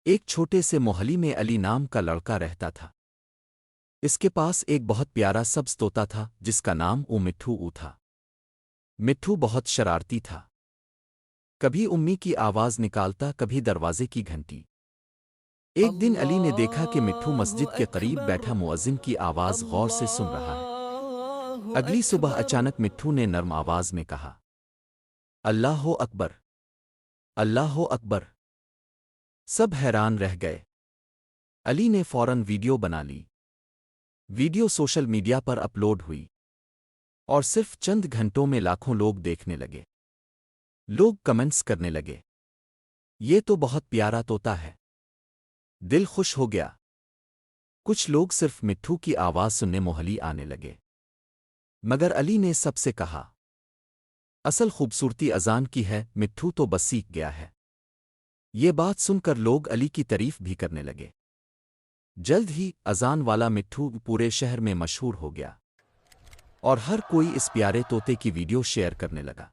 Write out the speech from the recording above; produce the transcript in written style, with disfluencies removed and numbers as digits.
ایک چھوٹے سے محلے میں علی نام کا لڑکا رہتا تھا۔ اس کے پاس ایک بہت پیارا سبز طوطا تھا جس کا نام مٹھو تھا۔ مٹھو بہت شرارتی تھا، کبھی امی کی آواز نکالتا، کبھی دروازے کی گھنٹی۔ ایک دن علی نے دیکھا کہ مٹھو اللہ مسجد کے قریب اکبر، بیٹھا مؤذن کی آواز غور سے سن رہا ہے۔ اللہ اگلی صبح اکبر۔ اچانک مٹھو نے نرم آواز میں کہا، اللہ اکبر، اللہ اکبر! سب حیران رہ گئے۔ علی نے فوراً ویڈیو بنا لی۔ ویڈیو سوشل میڈیا پر اپلوڈ ہوئی اور صرف چند گھنٹوں میں لاکھوں لوگ دیکھنے لگے۔ لوگ کمنٹس کرنے لگے، یہ تو بہت پیارا طوطا ہے، دل خوش ہو گیا۔ کچھ لوگ صرف مٹھو کی آواز سننے محلے آنے لگے، مگر علی نے سب سے کہا، اصل خوبصورتی اذان کی ہے، مٹھو تو بس سیکھ گیا ہے۔ یہ بات سن کر لوگ علی کی تعریف بھی کرنے لگے۔ جلد ہی اذان والا مٹھو پورے شہر میں مشہور ہو گیا اور ہر کوئی اس پیارے طوطے کی ویڈیو شیئر کرنے لگا۔